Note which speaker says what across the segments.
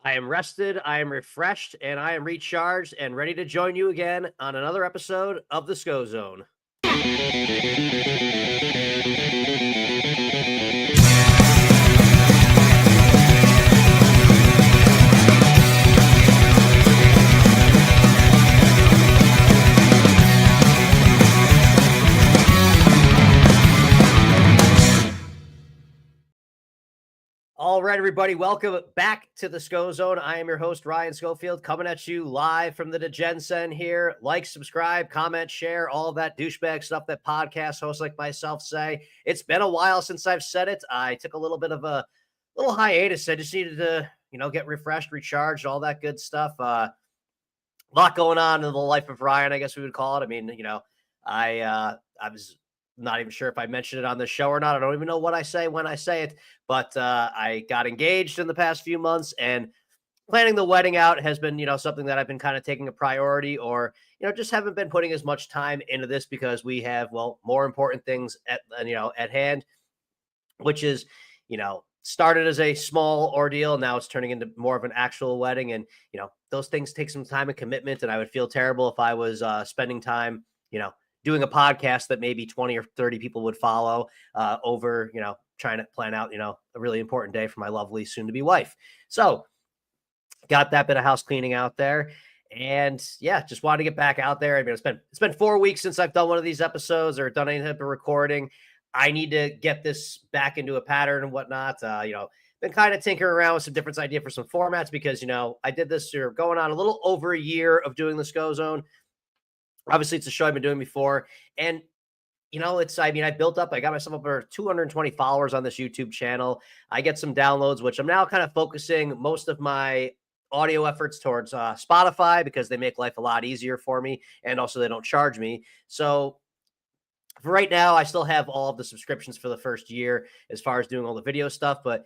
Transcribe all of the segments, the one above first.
Speaker 1: I am rested, I am refreshed, and I am recharged and ready to join you again on another episode of the Scho-Zone. All right, everybody, welcome back to the Scho-Zone. I am your host, Ryan Schofield, coming at you live from the DeGen here. Like, subscribe, comment, share, all of that douchebag stuff that podcast hosts like myself say. It's been a while since I've said it. I took a little bit of a little hiatus. I just needed to, get refreshed, recharged, all that good stuff. A lot going on in the life of Ryan, I guess we would call it. I mean, I was not even sure if I mentioned it on the show or not. I don't even know what I say when I say it, but I got engaged in the past few months, and planning the wedding out has been, something that I've been kind of taking a priority, or, just haven't been putting as much time into this because we have, well, more important things at hand, which is, started as a small ordeal. Now it's turning into more of an actual wedding. And, those things take some time and commitment. And I would feel terrible if I was spending time, doing a podcast that maybe 20 or 30 people would follow over, trying to plan out, a really important day for my lovely soon to be wife. So got that bit of house cleaning out there. And yeah, just wanted to get back out there. I mean, it's been 4 weeks since I've done one of these episodes or done any type of recording. I need to get this back into a pattern and whatnot. Been kind of tinkering around with some different ideas for some formats because, I did this going on a little over a year of doing the Scho-Zone. Obviously, it's a show I've been doing before. And, I built up, I got myself over 220 followers on this YouTube channel. I get some downloads, which I'm now kind of focusing most of my audio efforts towards Spotify because they make life a lot easier for me. And also they don't charge me. So for right now, I still have all of the subscriptions for the first year as far as doing all the video stuff, but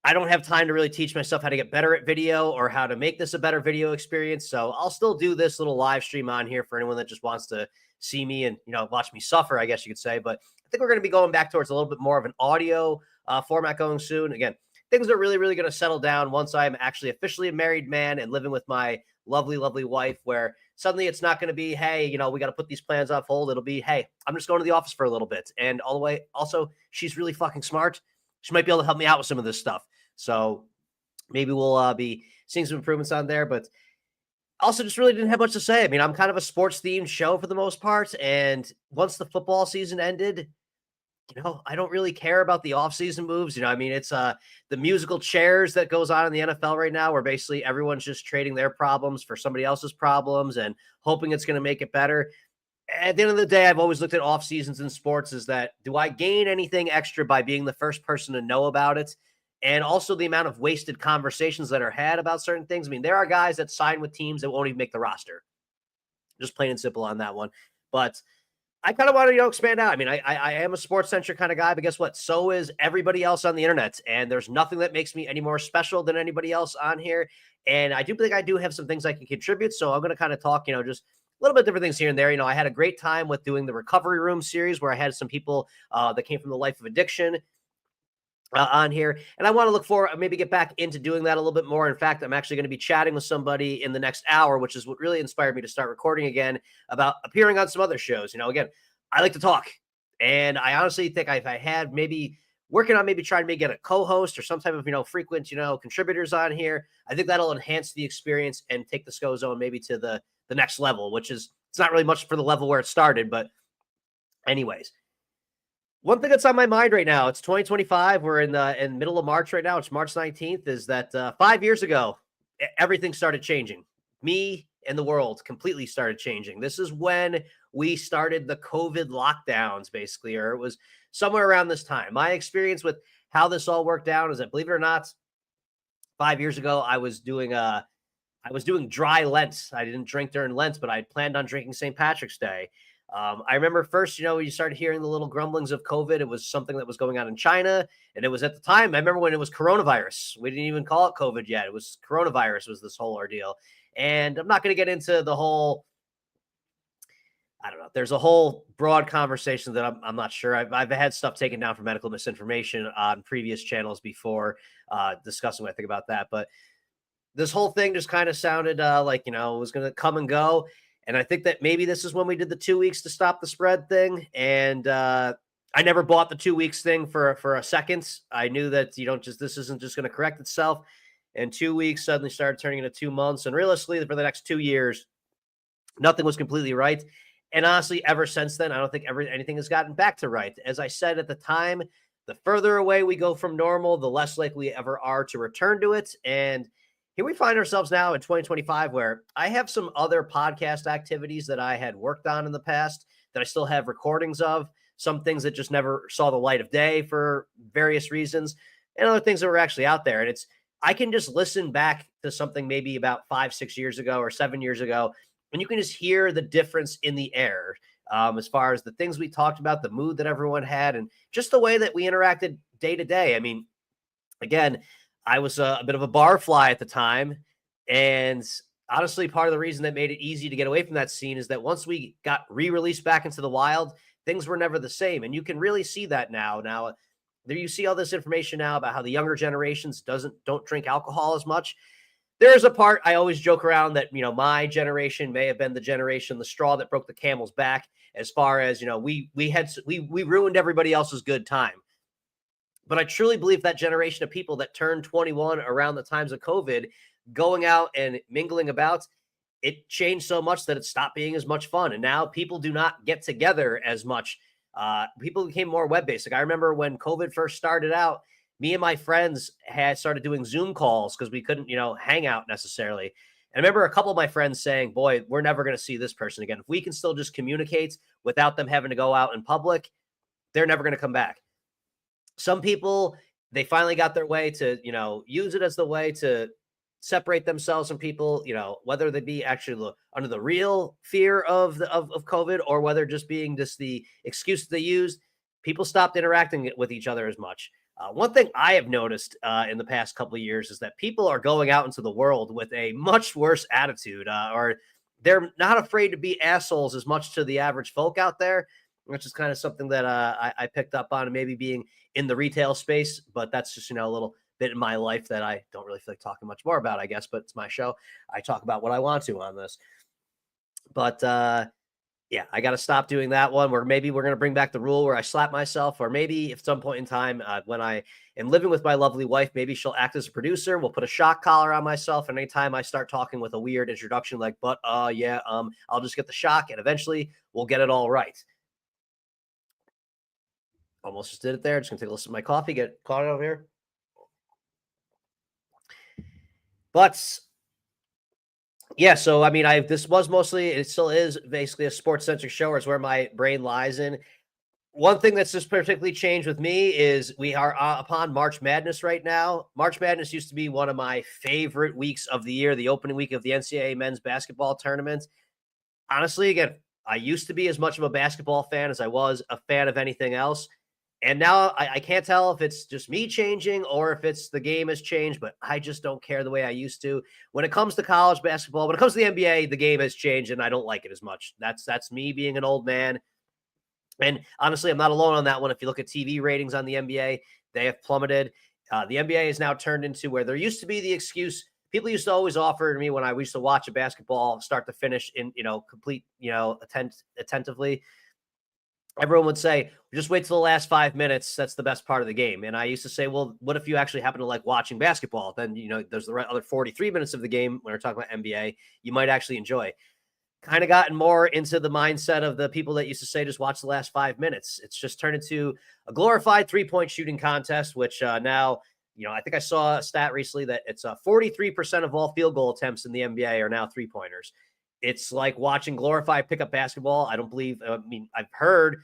Speaker 1: I don't have time to really teach myself how to get better at video or how to make this a better video experience. So I'll still do this little live stream on here for anyone that just wants to see me and, watch me suffer, I guess you could say. But I think we're going to be going back towards a little bit more of an audio format going soon. Again, things are really, really going to settle down once I'm actually officially a married man and living with my lovely, lovely wife, where suddenly it's not going to be, hey, we got to put these plans off hold. It'll be, hey, I'm just going to the office for a little bit. And all the way, also, she's really fucking smart. She might be able to help me out with some of this stuff. So maybe we'll be seeing some improvements on there, but also just really didn't have much to say. I mean, I'm kind of a sports themed show for the most part. And once the football season ended, I don't really care about the offseason moves. It's the musical chairs that goes on in the NFL right now, where basically everyone's just trading their problems for somebody else's problems and hoping it's going to make it better. At the end of the day, I've always looked at off seasons in sports as that, do I gain anything extra by being the first person to know about it? And also the amount of wasted conversations that are had about certain things. I mean, there are guys that sign with teams that won't even make the roster. Just plain and simple on that one. But I kind of want to, expand out. I mean, I am a sports-centric kind of guy, but guess what? So is everybody else on the internet. And there's nothing that makes me any more special than anybody else on here. And I do think I do have some things I can contribute. So I'm going to kind of talk, just a little bit different things here and there. I had a great time with doing the Recovery Room series where I had some people that came from the life of addiction on here. And I want to look for maybe get back into doing that a little bit more. In fact, I'm actually going to be chatting with somebody in the next hour, which is what really inspired me to start recording again, about appearing on some other shows. Again, I like to talk. And I honestly think if I had maybe working on maybe trying to get a co-host or some type of, frequent, contributors on here, I think that'll enhance the experience and take the Scho-Zone maybe to the next level, which is, it's not really much for the level where it started. But anyways, one thing that's on my mind right now, it's 2025. We're in the middle of March right now. It's March 19th. Is that 5 years ago, everything started changing. Me and the world completely started changing. This is when we started the COVID lockdowns, basically, or it was somewhere around this time. My experience with how this all worked out is that, believe it or not, 5 years ago, I was doing dry Lent. I didn't drink during Lent, but I planned on drinking St. Patrick's Day. I remember first, you started hearing the little grumblings of COVID. It was something that was going on in China. And it was at the time, I remember when it was coronavirus. We didn't even call it COVID yet. It was coronavirus was this whole ordeal. And I'm not going to get into the whole, I don't know. There's a whole broad conversation that I'm not sure. I've had stuff taken down for medical misinformation on previous channels before discussing what I think about that. But this whole thing just kind of sounded like, it was going to come and go. And I think that maybe this is when we did the 2 weeks to stop the spread thing. And I never bought the 2 weeks thing for a second. I knew that this isn't just going to correct itself. And 2 weeks suddenly started turning into 2 months. And realistically, for the next 2 years, nothing was completely right. And honestly, ever since then, I don't think anything has gotten back to right. As I said at the time, the further away we go from normal, the less likely we ever are to return to it. And here we find ourselves now in 2025, where I have some other podcast activities that I had worked on in the past that I still have recordings of, some things that just never saw the light of day for various reasons, and other things that were actually out there. And I can just listen back to something maybe about 5, 6 years ago or 7 years ago, and you can just hear the difference in the air as far as the things we talked about, the mood that everyone had, and just the way that we interacted day to day. I mean, again, I was a bit of a bar fly at the time. And honestly, part of the reason that made it easy to get away from that scene is that once we got re-released back into the wild, things were never the same. And you can really see that now. Now, there you see all this information now about how the younger generations don't drink alcohol as much. There's a part I always joke around that, my generation may have been the generation, the straw that broke the camel's back, as far as, we ruined everybody else's good time. But I truly believe that generation of people that turned 21 around the times of COVID, going out and mingling about, it changed so much that it stopped being as much fun. And now people do not get together as much. People became more web-based. Like I remember when COVID first started out, me and my friends had started doing Zoom calls because we couldn't, hang out necessarily. And I remember a couple of my friends saying, boy, we're never going to see this person again. If we can still just communicate without them having to go out in public, they're never going to come back. Some people, they finally got their way to, use it as the way to separate themselves from people, whether they be actually under the real fear of COVID, or whether just being the excuse that they used. People stopped interacting with each other as much. One thing I have noticed in the past couple of years is that people are going out into the world with a much worse attitude, or they're not afraid to be assholes as much to the average folk out there, which is kind of something that I picked up on, maybe being in the retail space. But that's just, a little bit in my life that I don't really feel like talking much more about, I guess. But it's my show. I talk about what I want to on this. But yeah, I got to stop doing that one, where maybe we're going to bring back the rule where I slap myself, or maybe at some point in time when I am living with my lovely wife, maybe she'll act as a producer. We'll put a shock collar on myself. And anytime I start talking with a weird introduction, like, I'll just get the shock, and eventually we'll get it all right. Almost just did it there. Just gonna take a listen to my coffee, get caught over here. But yeah, so I mean, this was mostly, it still is basically a sports centric show, or it's where my brain lies in. One thing that's just particularly changed with me is we are upon March Madness right now. March Madness used to be one of my favorite weeks of the year, the opening week of the NCAA men's basketball tournament. Honestly, again, I used to be as much of a basketball fan as I was a fan of anything else. And now I can't tell if it's just me changing or if it's the game has changed, but I just don't care the way I used to. When it comes to college basketball, when it comes to the NBA, the game has changed and I don't like it as much. That's me being an old man. And honestly, I'm not alone on that one. If you look at TV ratings on the NBA, they have plummeted. The NBA is now turned into where there used to be the excuse. People used to always offer to me when I used to watch a basketball start to finish in, complete, attentively. Everyone would say, just wait till the last 5 minutes. That's the best part of the game. And I used to say, well, what if you actually happen to like watching basketball? Then, there's the other 43 minutes of the game when we're talking about NBA, you might actually enjoy. Kind of gotten more into the mindset of the people that used to say, just watch the last 5 minutes. It's just turned into a glorified 3-point shooting contest, which now, I think I saw a stat recently that it's 43% of all field goal attempts in the NBA are now 3-pointers. It's like watching glorified pickup basketball. I've heard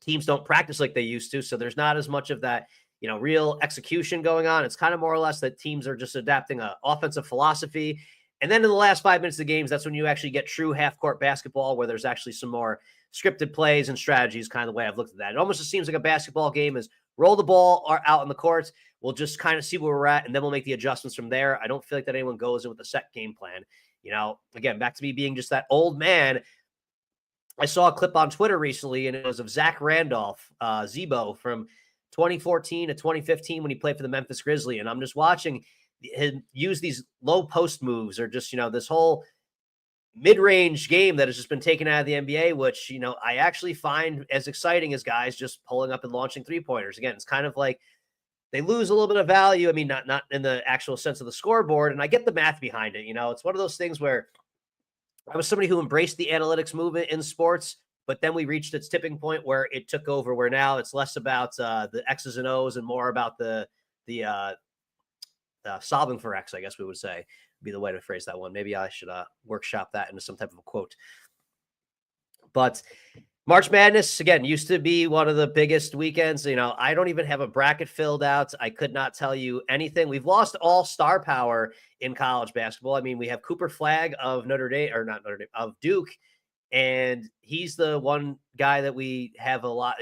Speaker 1: teams don't practice like they used to. So there's not as much of that, real execution going on. It's kind of more or less that teams are just adapting an offensive philosophy. And then in the last 5 minutes of the games, that's when you actually get true half-court basketball, where there's actually some more scripted plays and strategies, kind of the way I've looked at that. It almost just seems like a basketball game is roll the ball or out in the courts. We'll just kind of see where we're at, and then we'll make the adjustments from there. I don't feel like that anyone goes in with a set game plan. Again, back to me being just that old man. I saw a clip on Twitter recently, and it was of Zach Randolph, Zebo, from 2014 to 2015 when he played for the Memphis Grizzlies. And I'm just watching use these low post moves or just, this whole mid-range game that has just been taken out of the NBA, which, I actually find as exciting as guys just pulling up and launching three-pointers. Again, it's kind of like they lose a little bit of value. I mean, not in the actual sense of the scoreboard, and I get the math behind it. It's one of those things where I was somebody who embraced the analytics movement in sports, but then we reached its tipping point where it took over, where now it's less about the X's and O's and more about the solving for X, I guess we would say, be the way to phrase that one. Maybe I should workshop that into some type of a quote. But March Madness, again, used to be one of the biggest weekends. I don't even have a bracket filled out. I could not tell you anything. We've lost all star power in college basketball. I mean, we have Cooper Flagg of of Duke, and he's the one guy that we have a lot,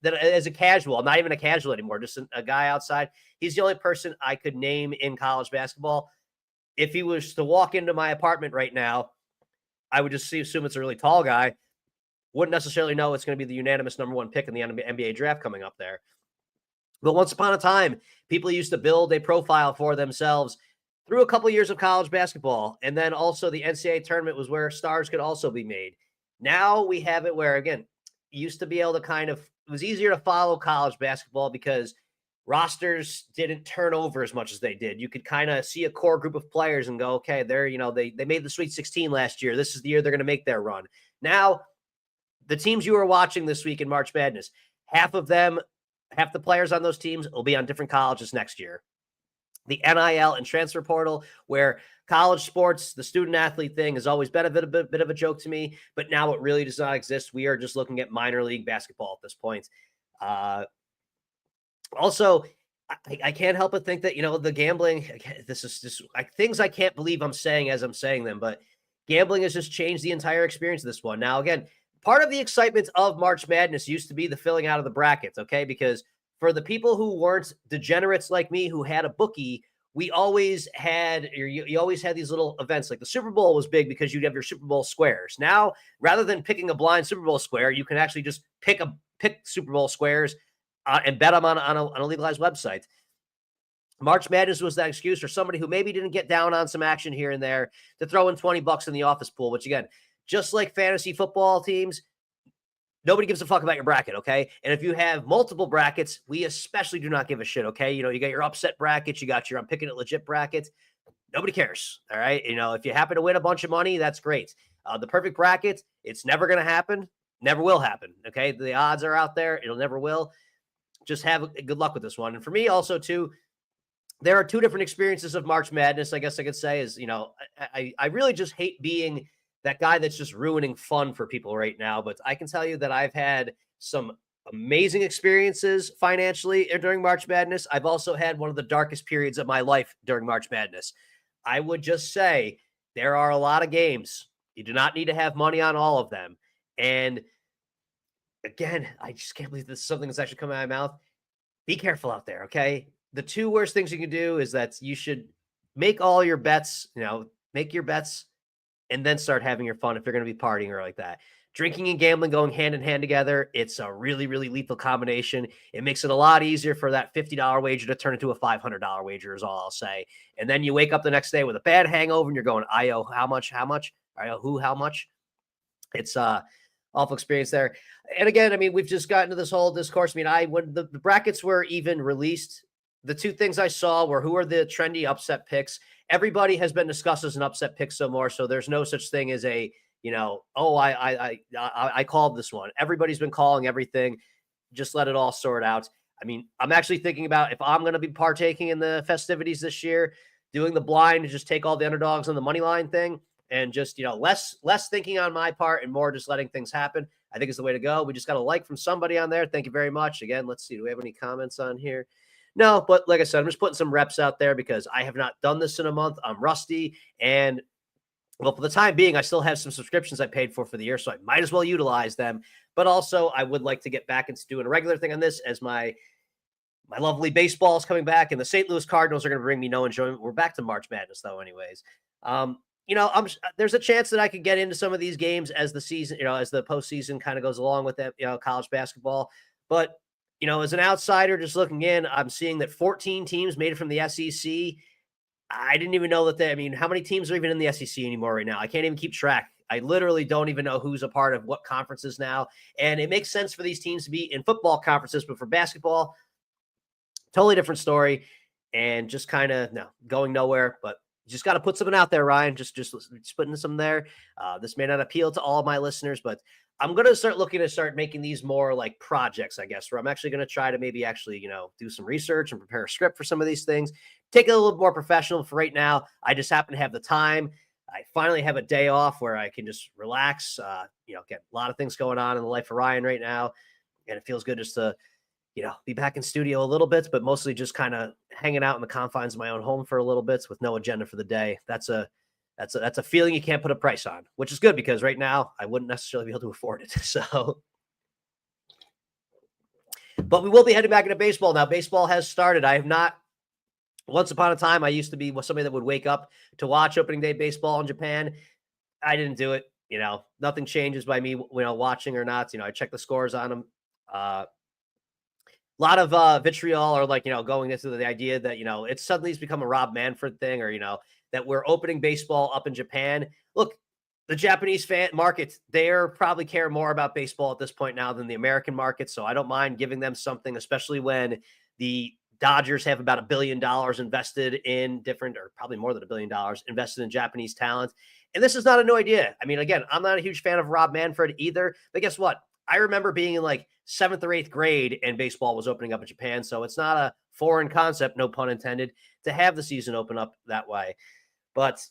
Speaker 1: that as a casual, I'm not even a casual anymore, just a guy outside. He's the only person I could name in college basketball. If he was to walk into my apartment right now, I would just assume it's a really tall guy. Wouldn't necessarily know it's going to be the unanimous number one pick in the NBA draft coming up there. But once upon a time, people used to build a profile for themselves through a couple of years of college basketball. And then also the NCAA tournament was where stars could also be made. Now we have it where, again, you used to be able to it was easier to follow college basketball because rosters didn't turn over as much as they did. You could kind of see a core group of players and go, okay, they're, they made the Sweet 16 last year. This is the year they're going to make their run. Now, the teams you are watching this week in March Madness, half the players on those teams will be on different colleges next year. The NIL and transfer portal, where college sports, the student athlete thing has always been a bit of a joke to me, but now it really does not exist. We are just looking at minor league basketball at this point. Also, I can't help but think that, the gambling, this is just things I can't believe I'm saying as I'm saying them, but gambling has just changed the entire experience of this one. Now, again, part of the excitement of March Madness used to be the filling out of the brackets, okay? Because for the people who weren't degenerates like me who had a bookie, we always had, you always had these little events. Like the Super Bowl was big because you'd have your Super Bowl squares. Now, rather than picking a blind Super Bowl square, you can actually just pick Super Bowl squares and bet them on a legalized website. March Madness was that excuse for somebody who maybe didn't get down on some action here and there to throw in $20 in the office pool, which again, just like fantasy football teams, nobody gives a fuck about your bracket, okay? And if you have multiple brackets, we especially do not give a shit, okay? You got your upset brackets, you got your I'm picking it legit brackets. Nobody cares, all right? If you happen to win a bunch of money, that's great. The perfect bracket, it's never going to happen, never will happen, okay? The odds are out there. It'll never will. Just have good luck with this one. And for me also, too, there are two different experiences of March Madness, I guess I could say, is, I really just hate being that guy that's just ruining fun for people right now. But I can tell you that I've had some amazing experiences financially during March Madness. I've also had one of the darkest periods of my life during March Madness. I would just say there are a lot of games. You do not need to have money on all of them. And again, I just can't believe this is something that's actually coming out of my mouth. Be careful out there, okay? The two worst things you can do is that you should make all your bets, make your bets and then start having your fun if you're going to be partying or like that. Drinking and gambling going hand in hand together, it's a really, really lethal combination. It makes it a lot easier for that $50 wager to turn into a $500 wager is all I'll say. And then you wake up the next day with a bad hangover and you're going, I owe how much? I owe who, how much? It's awful experience there. And again, we've just gotten to this whole discourse. When the brackets were even released, the two things I saw were who are the trendy upset picks. Everybody has been discussed as an upset pick some more, so there's no such thing as a, I called this one. Everybody's been calling everything. Just let it all sort out. I'm actually thinking about if I'm going to be partaking in the festivities this year, doing the blind to just take all the underdogs on the money line thing and just, less thinking on my part and more just letting things happen. I think is the way to go. We just got a like from somebody on there. Thank you very much. Again, let's see. Do we have any comments on here? No, but like I said, I'm just putting some reps out there because I have not done this in a month. I'm rusty. And well, for the time being, I still have some subscriptions I paid for the year, so I might as well utilize them. But also, I would like to get back into doing a regular thing on this as my lovely baseball is coming back, and the St. Louis Cardinals are going to bring me no enjoyment. We're back to March Madness, though, anyways. There's a chance that I could get into some of these games as the season, as the postseason kind of goes along with that, college basketball. But as an outsider just looking in, I'm seeing that 14 teams made it from the SEC. I didn't even know that how many teams are even in the SEC anymore right now? I can't even keep track. I literally don't even know who's a part of what conferences now. And it makes sense for these teams to be in football conferences, but for basketball, totally different story. And just kind of going nowhere. But you just got to put something out there, Ryan. Just putting some there. This may not appeal to all of my listeners, but I'm going to start making these more like projects, I guess, where I'm actually going to try to maybe actually, do some research and prepare a script for some of these things. Take it a little more professional. For right now, I just happen to have the time. I finally have a day off where I can just relax, get a lot of things going on in the life of Ryan right now. And it feels good just to, be back in studio a little bit, but mostly just kind of hanging out in the confines of my own home for a little bit with no agenda for the day. That's a feeling you can't put a price on, which is good because right now I wouldn't necessarily be able to afford it. So, but we will be heading back into baseball now. Baseball has started. I have not. Once upon a time, I used to be somebody that would wake up to watch opening day baseball in Japan. I didn't do it. Nothing changes by me, watching or not. I check the scores on them. A lot of vitriol or going into the idea that, it's suddenly has become a Rob Manfred thing or, that we're opening baseball up in Japan. Look, the Japanese fan market, they're probably care more about baseball at this point now than the American market. So I don't mind giving them something, especially when the Dodgers have about $1 billion invested in different, or probably more than $1 billion invested in Japanese talent. And this is not a new idea. Again, I'm not a huge fan of Rob Manfred either, but guess what? I remember being in like 7th or 8th grade and baseball was opening up in Japan. So it's not a foreign concept, no pun intended, to have the season open up that way. But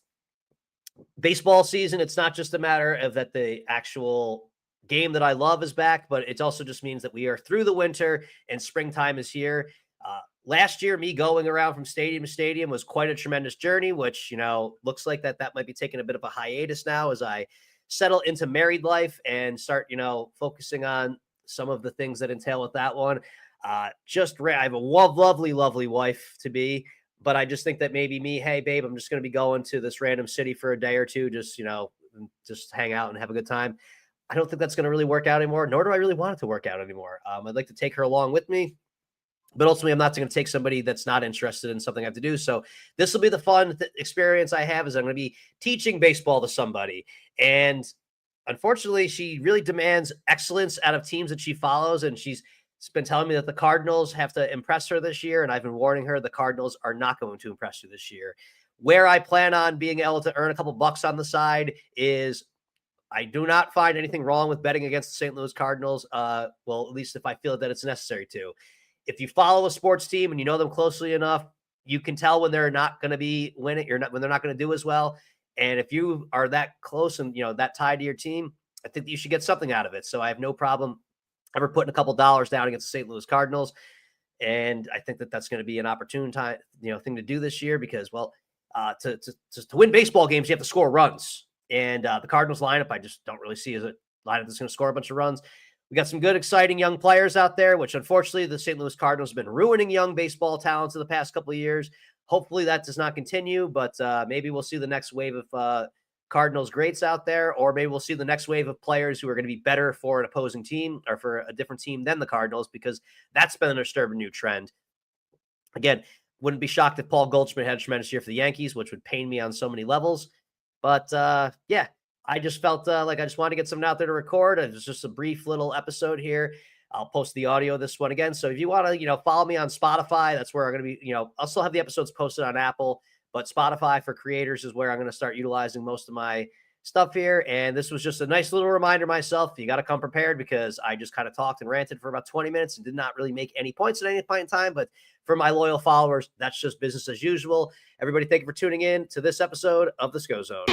Speaker 1: baseball season, it's not just a matter of that the actual game that I love is back, but it also just means that we are through the winter and springtime is here. Last year, me going around from stadium to stadium was quite a tremendous journey, which, looks like that might be taking a bit of a hiatus now as I settle into married life and start, focusing on some of the things that entail with that one. I have a lovely, lovely wife to be, but I just think that maybe hey, babe, I'm just going to be going to this random city for a day or two, just hang out and have a good time. I don't think that's going to really work out anymore, nor do I really want it to work out anymore. I'd like to take her along with me. But ultimately, I'm not going to take somebody that's not interested in something I have to do. So this will be the fun experience I have is I'm going to be teaching baseball to somebody. And unfortunately, she really demands excellence out of teams that she follows. And she's been telling me that the Cardinals have to impress her this year. And I've been warning her the Cardinals are not going to impress her this year. Where I plan on being able to earn a couple bucks on the side is I do not find anything wrong with betting against the St. Louis Cardinals. Well, at least if I feel that it's necessary to. If you follow a sports team and you know them closely enough, you can tell when they're not going to be winning, when they're not going to do as well. And if you are that close and, that tied to your team, I think that you should get something out of it. So I have no problem ever putting a couple dollars down against the St. Louis Cardinals. And I think that that's going to be an opportune time, thing to do this year because, well, to win baseball games, you have to score runs. And the Cardinals lineup, I just don't really see as a lineup that's going to score a bunch of runs. We got some good, exciting young players out there, which unfortunately the St. Louis Cardinals have been ruining young baseball talents in the past couple of years. Hopefully that does not continue, but maybe we'll see the next wave of Cardinals greats out there, or maybe we'll see the next wave of players who are going to be better for an opposing team or for a different team than the Cardinals, because that's been a disturbing new trend. Again, wouldn't be shocked if Paul Goldschmidt had a tremendous year for the Yankees, which would pain me on so many levels. But yeah. I just felt like I just wanted to get something out there to record. It was just a brief little episode here. I'll post the audio of this one again. So if you want to, follow me on Spotify, that's where I'm going to be, I'll still have the episodes posted on Apple, but Spotify for creators is where I'm going to start utilizing most of my stuff here. And this was just a nice little reminder myself. You got to come prepared because I just kind of talked and ranted for about 20 minutes and did not really make any points at any point in time. But for my loyal followers, that's just business as usual. Everybody, thank you for tuning in to this episode of the Scho-Zone.